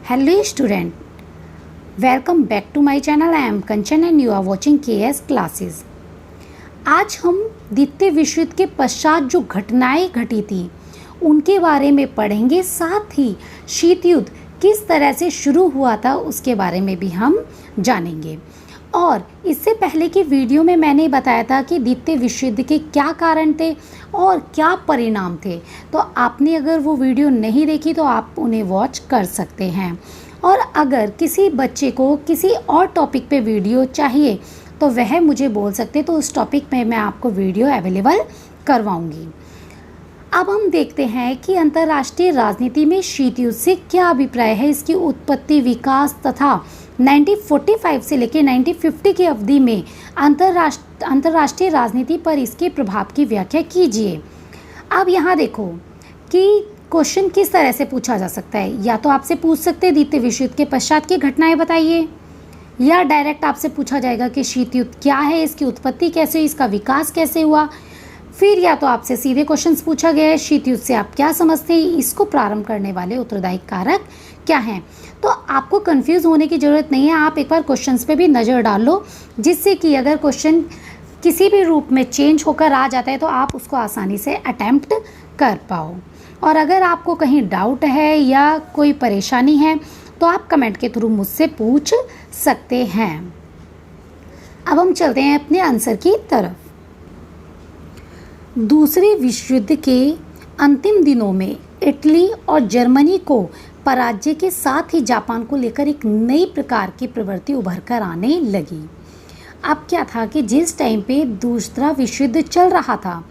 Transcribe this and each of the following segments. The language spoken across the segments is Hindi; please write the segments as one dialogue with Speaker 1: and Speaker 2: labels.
Speaker 1: Hello student, welcome back to my channel. I am Kanchan and you are watching KS classes. आज हम द्वितीय विश्व युद्ध के पश्चात जो घटनाएं घटी थी उनके बारे में पढ़ेंगे, साथ ही शीत युद्ध किस तरह से शुरू हुआ था उसके बारे में भी हम जानेंगे। और इससे पहले की वीडियो में मैंने बताया था कि द्वितीय विश्व युद्ध के क्या कारण थे और क्या परिणाम थे, तो आपने अगर वो वीडियो नहीं देखी तो आप उन्हें वॉच कर सकते हैं। और अगर किसी बच्चे को किसी और टॉपिक पे वीडियो चाहिए तो वह मुझे बोल सकते, तो उस टॉपिक में मैं आपको वीडियो अवेलेबल करवाऊंगी। अब हम देखते हैं कि अंतर्राष्ट्रीय राजनीति में शीत युद्ध से क्या अभिप्राय है, इसकी उत्पत्ति, विकास तथा 1945 से लेकर 1950 की अवधि में अंतर्राष्ट्रीय राजनीति पर इसके प्रभाव की व्याख्या कीजिए। अब यहाँ देखो कि क्वेश्चन किस तरह से पूछा जा सकता है। या तो आपसे पूछ सकते हैं द्वितीय विश्व युद्ध के पश्चात की घटनाएं बताइए, या डायरेक्ट आपसे पूछा जाएगा कि शीत युद्ध क्या है, इसकी उत्पत्ति कैसे हुई, इसका विकास कैसे हुआ। फिर या तो आपसे सीधे क्वेश्चंस पूछा गया है शीत युद्ध से आप क्या समझते हैं, इसको प्रारंभ करने वाले उत्तरदायी कारक क्या हैं। तो आपको कंफ्यूज होने की ज़रूरत नहीं है, आप एक बार क्वेश्चंस पे भी नज़र डाल लो, जिससे कि अगर क्वेश्चन किसी भी रूप में चेंज होकर आ जाता है तो आप उसको आसानी से अटैम्प्ट कर पाओ। और अगर आपको कहीं डाउट है या कोई परेशानी है तो आप कमेंट के थ्रू मुझसे पूछ सकते हैं। अब हम चलते हैं अपने आंसर की तरफ। दूसरे विश्व युद्ध के अंतिम दिनों में इटली और जर्मनी को पराजय के साथ ही जापान को लेकर एक नई प्रकार की प्रवृत्ति उभर कर आने लगी। अब क्या था कि जिस टाइम पे दूसरा विश्व युद्ध चल रहा था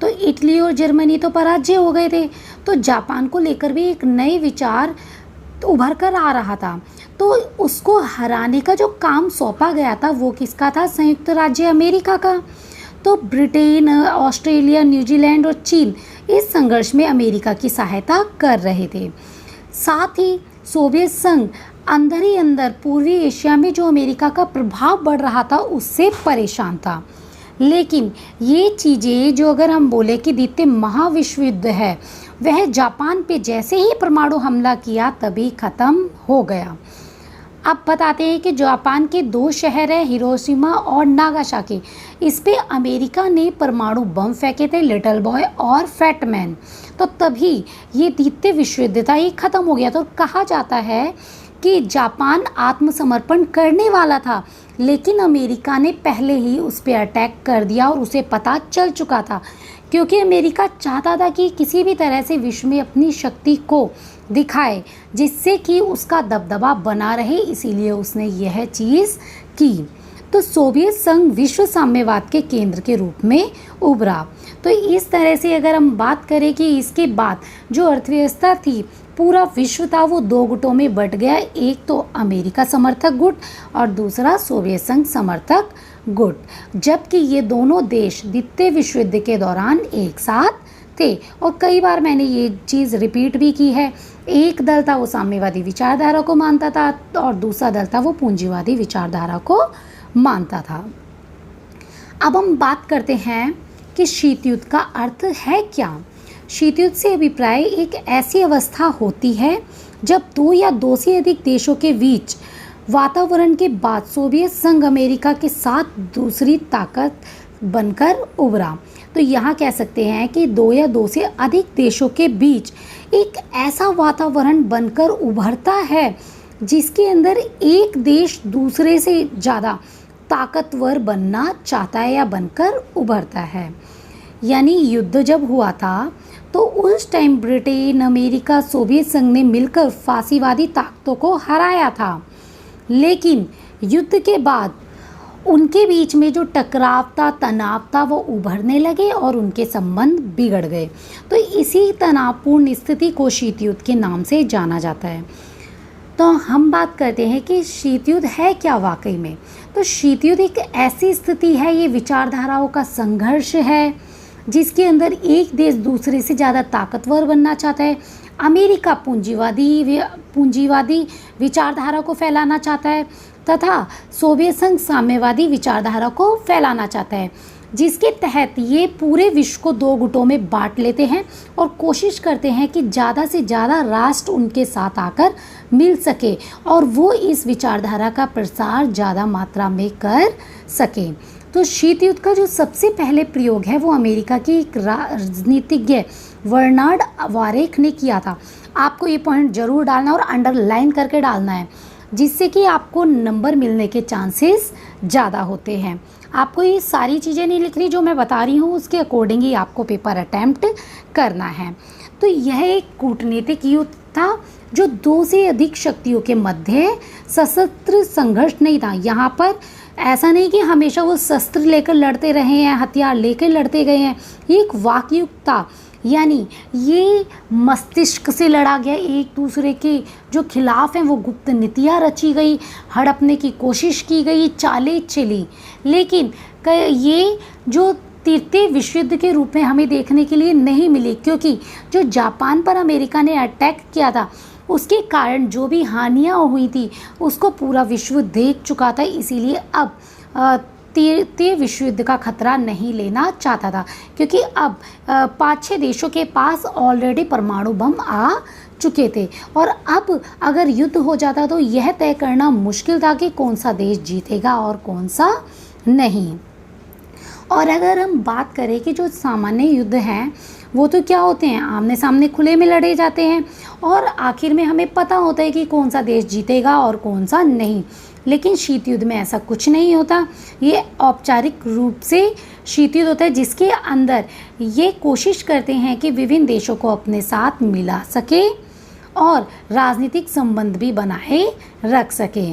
Speaker 1: तो इटली और जर्मनी तो पराजय हो गए थे, तो जापान को लेकर भी एक नए विचार उभर कर आ रहा था। तो उसको हराने का जो काम सौंपा गया था वो किसका था? संयुक्त राज्य अमेरिका का। तो ब्रिटेन, ऑस्ट्रेलिया, न्यूजीलैंड और चीन इस संघर्ष में अमेरिका की सहायता कर रहे थे। साथ ही सोवियत संघ अंदर ही अंदर पूर्वी एशिया में जो अमेरिका का प्रभाव बढ़ रहा था उससे परेशान था। लेकिन ये चीज़ें जो अगर हम बोले कि द्वितीय महाविश्व युद्ध है वह जापान पे जैसे ही परमाणु हमला किया तभी ख़त्म हो गया। अब बताते हैं कि जापान के दो शहर हैं, हिरोशिमा और नागासाकी। इस पे अमेरिका ने परमाणु बम फेंके थे, लिटिल बॉय और फैट मैन। तो तभी ये द्वितीय विश्व युद्ध था, ये ख़त्म हो गया। तो कहा जाता है कि जापान आत्मसमर्पण करने वाला था, लेकिन अमेरिका ने पहले ही उस पर अटैक कर दिया और उसे पता चल चुका था, क्योंकि अमेरिका चाहता था कि किसी भी तरह से विश्व में अपनी शक्ति को दिखाए जिससे कि उसका दबदबा बना रहे, इसीलिए उसने यह चीज़ की। तो सोवियत संघ विश्व साम्यवाद के केंद्र के रूप में उभरा। तो इस तरह से अगर हम बात करें कि इसके बाद जो अर्थव्यवस्था थी, पूरा विश्व था, वो दो गुटों में बट गया। एक तो अमेरिका समर्थक गुट और दूसरा सोवियत संघ समर्थक गुट, जबकि ये दोनों देश द्वितीय विश्व युद्ध के दौरान एक साथ थे। और कई बार मैंने ये चीज़ रिपीट भी की है, एक दल था वो साम्यवादी विचारधारा को मानता था और दूसरा दल था वो पूंजीवादी विचारधारा को मानता था। अब हम बात करते हैं कि शीत युद्ध का अर्थ है क्या। शीत युद्ध से अभिप्राय एक ऐसी अवस्था होती है जब दो या दो से अधिक देशों के बीच वातावरण के बाद सोवियत संघ अमेरिका के साथ दूसरी ताकत बनकर उभरा। तो यहाँ कह सकते हैं कि दो या दो से अधिक देशों के बीच एक ऐसा वातावरण बनकर उभरता है जिसके अंदर एक देश दूसरे से ज़्यादा ताकतवर बनना चाहता है या बनकर उभरता है। यानी युद्ध जब हुआ था तो उस टाइम ब्रिटेन, अमेरिका, सोवियत संघ ने मिलकर फासीवादी ताकतों को हराया था, लेकिन युद्ध के बाद उनके बीच में जो टकराव था, तनाव था, वो उभरने लगे और उनके संबंध बिगड़ गए। तो इसी तनावपूर्ण स्थिति को शीत युद्ध के नाम से जाना जाता है। तो हम बात करते हैं कि शीत युद्ध है क्या वाकई में। तो शीत युद्ध एक ऐसी स्थिति है, ये विचारधाराओं का संघर्ष है जिसके अंदर एक देश दूसरे से ज़्यादा ताकतवर बनना चाहता है। अमेरिका पूंजीवादी विचारधारा को फैलाना चाहता है तथा सोवियत संघ साम्यवादी विचारधारा को फैलाना चाहता है। जिसके तहत ये पूरे विश्व को दो गुटों में बांट लेते हैं और कोशिश करते हैं कि ज़्यादा से ज़्यादा राष्ट्र उनके साथ आकर मिल सके और वो इस विचारधारा का प्रसार ज़्यादा मात्रा में कर सके। तो शीत युद्ध का जो सबसे पहले प्रयोग है वो अमेरिका की एक राजनीतिज्ञ बर्नार्ड वारेख ने किया था। आपको ये पॉइंट जरूर डालना और अंडरलाइन करके डालना है, जिससे कि आपको नंबर मिलने के चांसेस ज़्यादा होते हैं। आपको ये सारी चीज़ें नहीं लिख रही, जो मैं बता रही हूँ उसके अकॉर्डिंग ही आपको पेपर अटैम्प्ट करना है। तो यह एक कूटनीतिक युद्ध था जो दो से अधिक शक्तियों के मध्य सशस्त्र संघर्ष नहीं था। यहाँ पर ऐसा नहीं कि हमेशा वो शस्त्र लेकर लड़ते रहे हैं, हथियार लेकर लड़ते गए हैं। ये एक वाकयुग था, यानी ये मस्तिष्क से लड़ा गया, एक दूसरे के जो खिलाफ हैं वो गुप्त नीतियाँ रची गई, हड़पने की कोशिश की गई, चालें चली। लेकिन ये जो तृतीय विश्व युद्ध के रूप में हमें देखने के लिए नहीं मिली, क्योंकि जो जापान पर अमेरिका ने अटैक किया था उसके कारण जो भी हानियाँ हुई थी उसको पूरा विश्व देख चुका था। इसीलिए अब तृतीय विश्व युद्ध का खतरा नहीं लेना चाहता था, क्योंकि अब 5-6 देशों के पास ऑलरेडी परमाणु बम आ चुके थे और अब अगर युद्ध हो जाता तो यह तय करना मुश्किल था कि कौन सा देश जीतेगा और कौन सा नहीं। और अगर हम बात करें कि जो सामान्य युद्ध हैं वो तो क्या होते हैं, आमने सामने खुले में लड़े जाते हैं और आखिर में हमें पता होता है कि कौन सा देश जीतेगा और कौन सा नहीं। लेकिन शीत युद्ध में ऐसा कुछ नहीं होता। ये औपचारिक रूप से शीत युद्ध होता है जिसके अंदर ये कोशिश करते हैं कि विभिन्न देशों को अपने साथ मिला सके और राजनीतिक संबंध भी बनाए रख सके।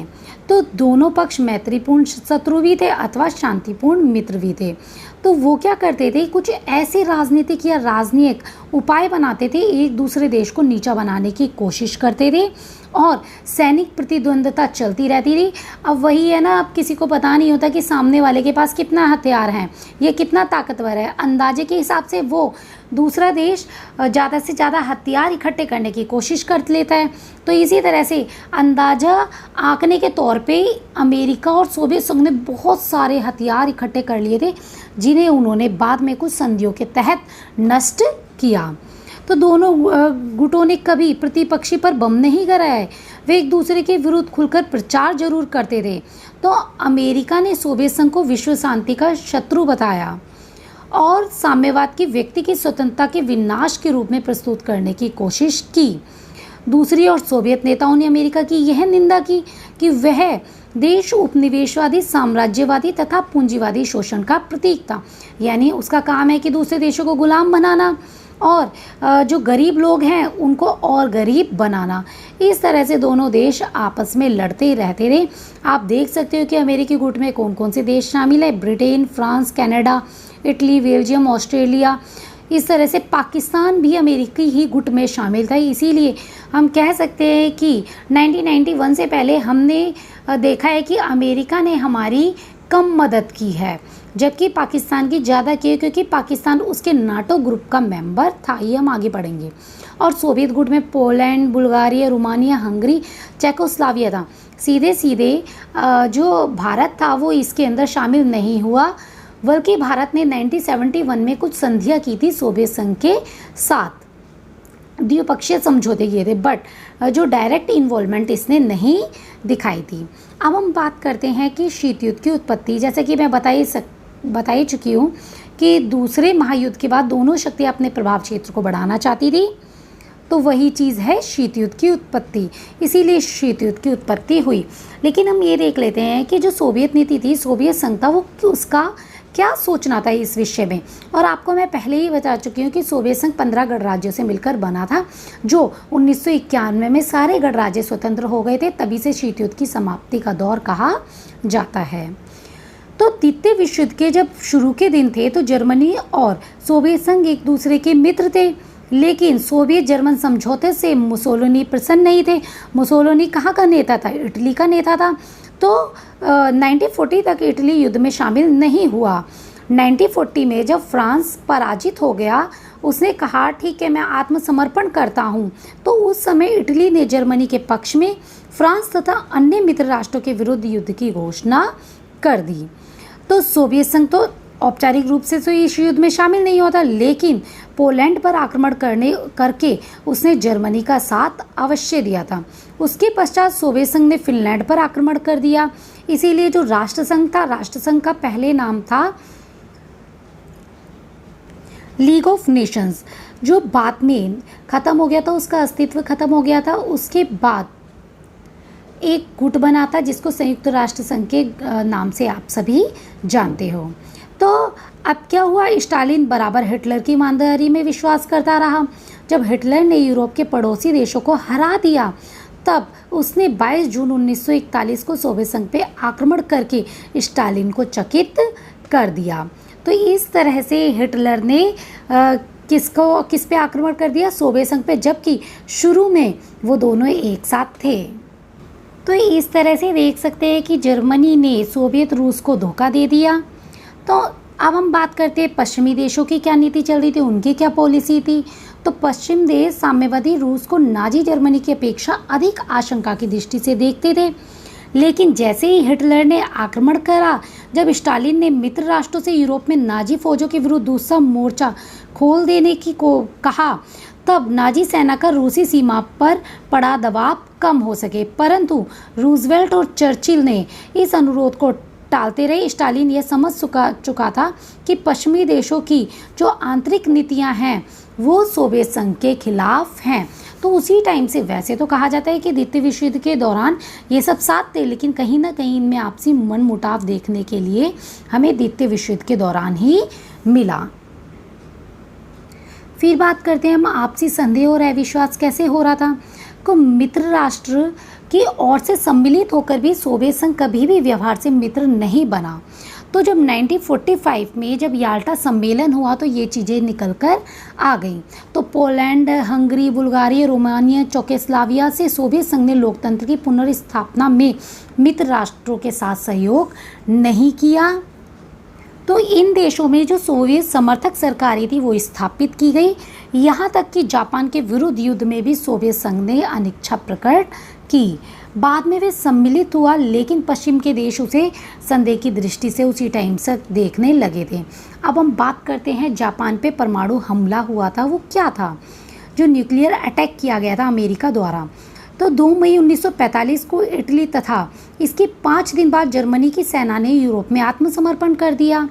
Speaker 1: तो दोनों पक्ष मैत्रीपूर्ण शत्रु भी थे अथवा शांतिपूर्ण मित्र भी थे। तो वो क्या करते थे, कुछ ऐसे राजनीतिक या राजनीतिक उपाय बनाते थे, एक दूसरे देश को नीचा बनाने की कोशिश करते थे और सैनिक प्रतिद्वंदता चलती रहती थी। अब वही है ना, अब किसी को पता नहीं होता कि सामने वाले के पास कितना हथियार है, ये कितना ताकतवर है। अंदाजे के हिसाब से वो दूसरा देश ज़्यादा से ज़्यादा हथियार इकट्ठे करने की कोशिश कर लेता है। तो इसी तरह से अंदाज़ा आंकने के तौर पे अमेरिका और सोवियत संघ ने बहुत सारे हथियार इकट्ठे कर लिए थे, जिन्हें उन्होंने बाद में कुछ संधियों के तहत नष्ट किया। तो दोनों गुटों ने कभी प्रतिपक्षी पर बम नहीं गिराए, वे एक दूसरे के विरुद्ध खुलकर प्रचार जरूर करते थे। तो अमेरिका ने सोवियत संघ को विश्व शांति का शत्रु बताया और साम्यवाद की व्यक्ति की स्वतंत्रता के विनाश के रूप में प्रस्तुत करने की कोशिश की। दूसरी ओर सोवियत नेताओं ने अमेरिका की यह निंदा की कि वह देश उपनिवेशवादी, साम्राज्यवादी तथा पूंजीवादी शोषण का प्रतीक था। यानी उसका काम है कि दूसरे देशों को गुलाम बनाना और जो गरीब लोग हैं उनको और गरीब बनाना। इस तरह से दोनों देश आपस में लड़ते ही रहते थे। आप देख सकते हो कि अमेरिकी गुट में कौन कौन से देश शामिल है, Britain, France, Canada, Italy, Belgium, Australia. इस तरह से पाकिस्तान भी अमेरिकी ही गुट में शामिल था। इसीलिए हम कह सकते हैं कि 1991 से पहले हमने देखा है कि अमेरिका ने हमारी कम मदद की है, जबकि पाकिस्तान की ज़्यादा की है, क्योंकि पाकिस्तान उसके नाटो ग्रुप का मेंबर था। ये हम आगे पढ़ेंगे। और सोवियत गुट में Poland, Bulgaria, Romania, Hungary, Czechoslovakia था। सीधे सीधे जो भारत था वो इसके अंदर शामिल नहीं हुआ, बल्कि भारत ने 1971 में कुछ संधियाँ की थी सोवियत संघ के साथ, द्विपक्षीय समझौते किए थे, बट जो डायरेक्ट इन्वॉल्वमेंट इसने नहीं दिखाई थी। अब हम बात करते हैं कि शीत युद्ध की उत्पत्ति। जैसे कि मैं बता ही चुकी हूँ कि दूसरे महायुद्ध के बाद दोनों शक्तियाँ अपने प्रभाव क्षेत्र को बढ़ाना चाहती थी, तो वही चीज़ है शीत युद्ध की उत्पत्ति। इसीलिए शीत युद्ध की उत्पत्ति हुई। लेकिन हम ये देख लेते हैं कि जो सोवियत नीति थी, सोवियत संघ था, वो उसका क्या सोचना था इस विषय में। और आपको मैं पहले ही बता चुकी हूँ कि सोवियत संघ 15 गणराज्यों से मिलकर बना था, जो 1991 में सारे गणराज्य स्वतंत्र हो गए थे। तभी से शीत युद्ध की समाप्ति का दौर कहा जाता है। तो तृतीय विश्व युद्ध के जब शुरू के दिन थे तो जर्मनी और सोवियत संघ एक दूसरे के मित्र थे, लेकिन सोवियत जर्मन समझौते से मुसोलिनी प्रसन्न नहीं थे। मुसोलिनी कहाँ का नेता था? इटली का नेता था। तो 1940 तक इटली युद्ध में शामिल नहीं हुआ। 1940 में जब फ्रांस पराजित हो गया, उसने कहा ठीक है मैं आत्मसमर्पण करता हूँ। तो उस समय इटली ने जर्मनी के पक्ष में फ्रांस तथा अन्य मित्र राष्ट्रों के विरुद्ध युद्ध की घोषणा कर दी। तो सोवियत संघ तो औपचारिक रूप से तो इस युद्ध में शामिल नहीं होता, लेकिन पोलैंड पर आक्रमण करके उसने जर्मनी का साथ अवश्य दिया था। उसके पश्चात सोवियत संघ ने फिनलैंड पर आक्रमण कर दिया। इसीलिए जो राष्ट्रसंघ था, राष्ट्रसंघ का पहले नाम था लीग ऑफ नेशंस, जो बाद में खत्म हो गया था, उसका अस्तित्व खत्म हो गया था। उसके बाद एक गुट बना था जिसको संयुक्त राष्ट्र संघ के नाम से आप सभी जानते हो। तो अब क्या हुआ, स्टालिन बराबर हिटलर की ईमानदारी में विश्वास करता रहा। जब हिटलर ने यूरोप के पड़ोसी देशों को हरा दिया, तब उसने 22 जून 1941 को सोवियत संघ पे आक्रमण करके स्टालिन को चकित कर दिया। तो इस तरह से हिटलर ने किस पे आक्रमण कर दिया, सोवियत संघ पे, जबकि शुरू में वो दोनों एक साथ थे। तो इस तरह से देख सकते हैं कि जर्मनी ने सोवियत रूस को धोखा दे दिया। तो अब हम बात करते हैं पश्चिमी देशों की क्या नीति चल रही थी, उनकी क्या पॉलिसी थी। तो पश्चिम देश साम्यवादी रूस को नाजी जर्मनी की अपेक्षा अधिक आशंका की दृष्टि से देखते थे। लेकिन जैसे ही हिटलर ने आक्रमण करा, जब स्टालिन ने मित्र राष्ट्रों से यूरोप में नाजी फौजों के विरुद्ध दूसरा मोर्चा खोल देने की को कहा, तब नाजी सेना का रूसी सीमा पर पड़ा दबाव कम हो सके। परंतु रूजवेल्ट और चर्चिल ने इस अनुरोध को टालते रहे। स्टालिन यह समझ चुका था कि पश्चिमी देशों की जो आंतरिक नीतियां हैं वो सोवियत संघ के खिलाफ हैं। तो उसी टाइम से, वैसे तो कहा जाता है कि द्वितीय विश्व युद्ध के दौरान ये सब साथ थे, लेकिन कहीं ना कहीं इनमें आपसी मनमुटाव देखने के लिए हमें द्वितीय विश्व युद्ध के दौरान ही मिला। फिर बात करते हैं हम आपसी संदेह और अविश्वास कैसे हो रहा था। को मित्र राष्ट्र की ओर से सम्मिलित होकर भी सोवियत संघ कभी भी व्यवहार से मित्र नहीं बना। तो जब 1945 में जब याल्टा सम्मेलन हुआ तो ये चीज़ें निकल कर आ गई। तो Poland, Hungary, Bulgaria, Romania, Czechoslovakia से सोवियत संघ ने लोकतंत्र की पुनर्स्थापना में मित्र राष्ट्रों के साथ सहयोग नहीं किया। तो इन देशों में जो सोवियत समर्थक सरकारें थी वो स्थापित की गई। यहाँ तक कि जापान के विरुद्ध युद्ध में भी सोवियत संघ ने अनिच्छा प्रकट की। बाद में वे सम्मिलित हुआ, लेकिन पश्चिम के देश उसे संदेह की दृष्टि से उसी टाइम से देखने लगे थे। अब हम बात करते हैं जापान पे परमाणु हमला हुआ था वो क्या था, जो न्यूक्लियर अटैक किया गया था अमेरिका द्वारा। तो 2 मई 1945 को इटली तथा इसके 5 दिन बाद जर्मनी की सेना ने यूरोप में आत्मसमर्पण कर दिया।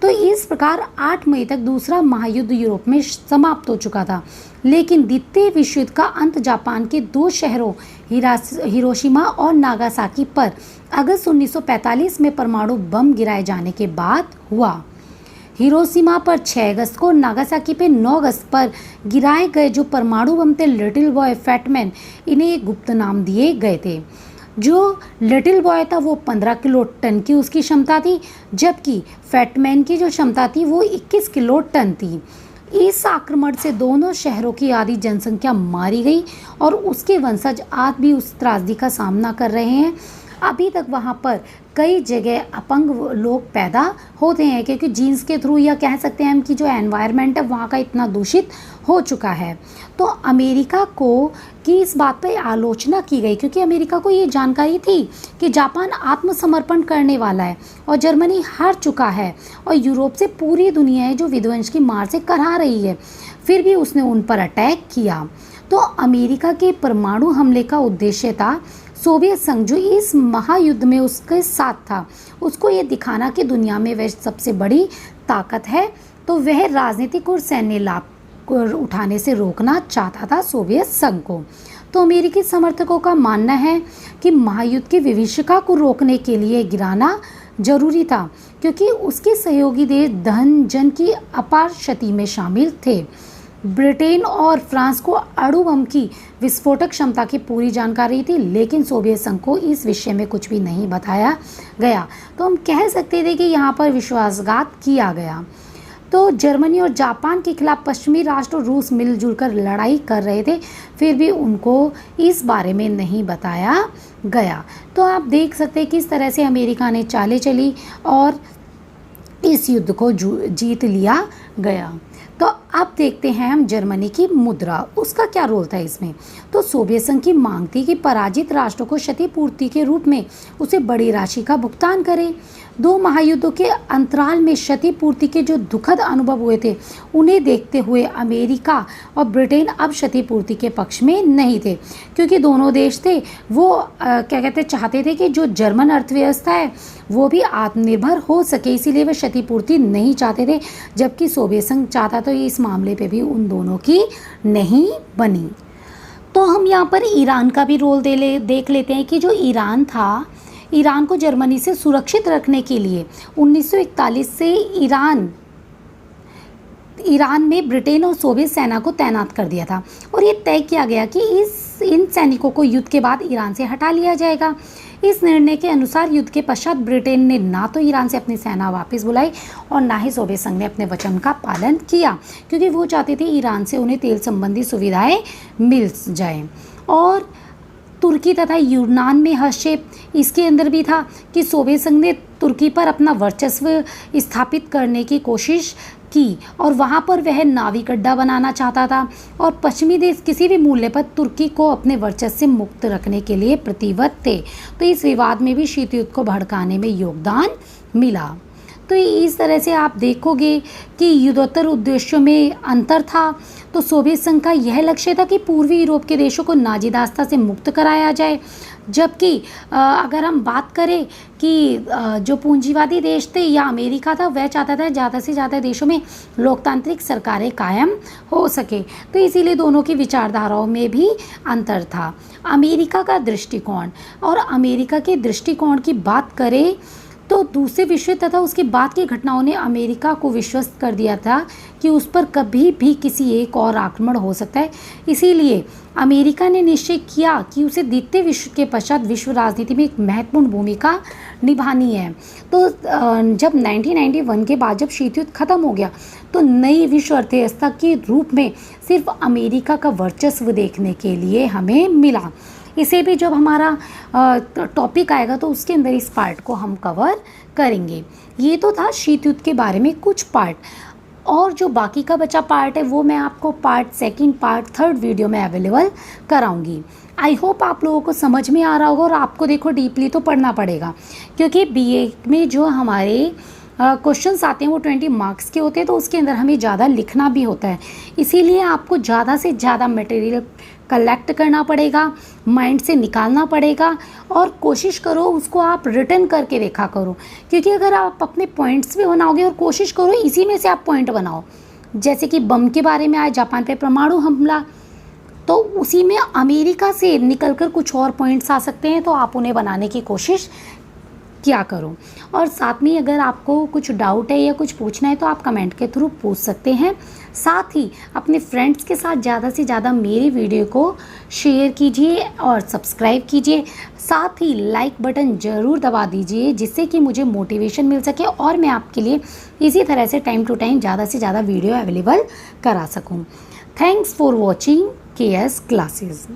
Speaker 1: तो इस प्रकार 8 मई तक दूसरा महायुद्ध यूरोप में समाप्त हो चुका था। लेकिन द्वितीय विश्व युद्ध का अंत जापान के 2 शहरों हिरोशिमा और नागासाकी पर अगस्त 1945 में परमाणु बम गिराए जाने के बाद हुआ। हिरोशिमा पर 6 अगस्त को, नागासाकी पे 9 अगस्त पर गिराए गए जो परमाणु बम थे लिटिल बॉय, फैटमैन, इन्हें एक गुप्त नाम दिए गए थे। जो लिटिल बॉय था वो 15 किलो टन की उसकी क्षमता थी, जबकि फैटमैन की जो क्षमता थी वो 21 किलो टन थी। इस आक्रमण से दोनों शहरों की आधी जनसंख्या मारी गई और उसके वंशज आज भी उस त्रासदी का सामना कर रहे हैं। अभी तक वहाँ पर कई जगह अपंग लोग पैदा होते हैं, क्योंकि जीन्स के थ्रू, या कह सकते हैं हम कि जो एनवायरनमेंट है वहाँ का इतना दूषित हो चुका है। तो अमेरिका को की इस बात पर आलोचना की गई, क्योंकि अमेरिका को ये जानकारी थी कि जापान आत्मसमर्पण करने वाला है और जर्मनी हार चुका है और यूरोप से पूरी दुनिया है जो विध्वंस की मार से करहा रही है, फिर भी उसने उन पर अटैक किया। तो अमेरिका के परमाणु हमले का उद्देश्य था सोवियत संघ, जो इस महायुद्ध में उसके साथ था, उसको ये दिखाना कि दुनिया में वह सबसे बड़ी ताकत है। तो वह राजनीतिक और सैन्य लाभ को उठाने से रोकना चाहता था सोवियत संघ को। तो अमेरिकी समर्थकों का मानना है कि महायुद्ध की विभीषिका को रोकने के लिए गिराना जरूरी था, क्योंकि उसके सहयोगी देश धन जन की अपार क्षति में शामिल थे। ब्रिटेन और फ्रांस को अणु बम की विस्फोटक क्षमता की पूरी जानकारी थी, लेकिन सोवियत संघ को इस विषय में कुछ भी नहीं बताया गया। तो हम कह सकते थे कि यहाँ पर विश्वासघात किया गया। तो जर्मनी और जापान के खिलाफ पश्चिमी राष्ट्र और रूस मिलजुल कर लड़ाई कर रहे थे, फिर भी उनको इस बारे में नहीं बताया गया। तो आप देख सकते हैं किस तरह से अमेरिका ने चालें चली और इस युद्ध को जीत लिया गया। तो अब देखते हैं हम जर्मनी की मुद्रा, उसका क्या रोल था इसमें। तो सोवियत संघ की मांग थी कि पराजित राष्ट्रों को क्षतिपूर्ति के रूप में उसे बड़ी राशि का भुगतान करे। दो महायुद्धों के अंतराल में क्षतिपूर्ति के जो दुखद अनुभव हुए थे, उन्हें देखते हुए अमेरिका और ब्रिटेन अब क्षतिपूर्ति के पक्ष में नहीं थे, क्योंकि दोनों देश थे वो चाहते थे कि जो जर्मन अर्थव्यवस्था है वो भी आत्मनिर्भर हो सके, इसीलिए वे क्षतिपूर्ति नहीं चाहते थे, जबकि सोवियत संघ चाहता तो इस मामले पे भी उन दोनों की नहीं बनी। तो हम यहाँ पर ईरान का भी रोल देख लेते हैं कि जो ईरान था, ईरान को जर्मनी से सुरक्षित रखने के लिए 1941 से ईरान में ब्रिटेन और सोवियत सेना को तैनात कर दिया था, और ये तय किया गया कि इन सैनिकों को युद्ध के बाद ईरान से हटा लिया जाएगा। इस निर्णय के अनुसार युद्ध के पश्चात ब्रिटेन ने ना तो ईरान से अपनी सेना वापस बुलाई और ना ही सोवियत संघ ने अपने वचन का पालन किया, क्योंकि वो चाहते थे ईरान से उन्हें तेल संबंधी सुविधाएं मिल जाएं। और तुर्की तथा यूनान में हस्तक्षेप इसके अंदर भी था कि सोवियत संघ ने तुर्की पर अपना वर्चस्व स्थापित करने की कोशिश की, और वहाँ पर वह नाविक अड्डा बनाना चाहता था, और पश्चिमी देश किसी भी मूल्य पर तुर्की को अपने वर्चस्व से मुक्त रखने के लिए प्रतिबद्ध थे। तो इस विवाद में भी शीत युद्ध को भड़काने में योगदान मिला। तो इस तरह से आप देखोगे कि युद्धोत्तर उद्देश्यों में अंतर था। तो सोवियत संघ का यह लक्ष्य था कि पूर्वी यूरोप के देशों को नाजी दास्ता से मुक्त कराया जाए, जबकि अगर हम बात करें कि जो पूंजीवादी देश थे या अमेरिका था, वह चाहता था ज़्यादा से ज़्यादा देशों में लोकतांत्रिक सरकारें कायम हो सके। तो इसीलिए दोनों की विचारधाराओं में भी अंतर था। अमेरिका का दृष्टिकोण और अमेरिका के दृष्टिकोण की बात करें तो दूसरे विश्व युद्ध तथा उसके बाद की घटनाओं ने अमेरिका को विश्वस्त कर दिया था कि उस पर कभी भी किसी एक और आक्रमण हो सकता है। इसीलिए अमेरिका ने निश्चय किया कि उसे द्वितीय विश्व के पश्चात विश्व राजनीति में एक महत्वपूर्ण भूमिका निभानी है। तो जब 1991 के बाद जब शीत युद्ध खत्म हो गया, तो नई विश्व अर्थव्यवस्था के रूप में सिर्फ अमेरिका का वर्चस्व देखने के लिए हमें मिला। इसे भी जब हमारा टॉपिक आएगा तो उसके अंदर इस पार्ट को हम कवर करेंगे। ये तो था शीत युद्ध के बारे में कुछ पार्ट, और जो बाकी का बचा पार्ट है वो मैं आपको part second, part third video में अवेलेबल कराऊंगी। आई होप आप लोगों को समझ में आ रहा होगा, और आपको देखो डीपली तो पढ़ना पड़ेगा, क्योंकि बीए में जो हमारे क्वेश्चंस आते हैं वो 20 मार्क्स के होते हैं, तो उसके अंदर हमें ज़्यादा लिखना भी होता है। इसीलिए आपको ज़्यादा से ज़्यादा मटेरियल कलेक्ट करना पड़ेगा, माइंड से निकालना पड़ेगा, और कोशिश करो उसको आप रिटर्न करके देखा करो, क्योंकि अगर आप अपने पॉइंट्स भी बनाओगे और कोशिश करो इसी में से आप पॉइंट बनाओ, जैसे कि बम के बारे में आया, जापान पे परमाणु हमला, तो उसी में अमेरिका से निकलकर कुछ और पॉइंट्स आ सकते हैं, तो आप उन्हें बनाने की कोशिश क्या करो। और साथ में अगर आपको कुछ डाउट है या कुछ पूछना है तो आप कमेंट के थ्रू पूछ सकते हैं। साथ ही अपने फ्रेंड्स के साथ ज़्यादा से ज़्यादा मेरी वीडियो को शेयर कीजिए और सब्सक्राइब कीजिए। साथ ही लाइक बटन ज़रूर दबा दीजिए, जिससे कि मुझे मोटिवेशन मिल सके और मैं आपके लिए इसी तरह से टाइम टू टाइम ज़्यादा से ज़्यादा वीडियो अवेलेबल करा सकूँ। Thanks for watching KS classes.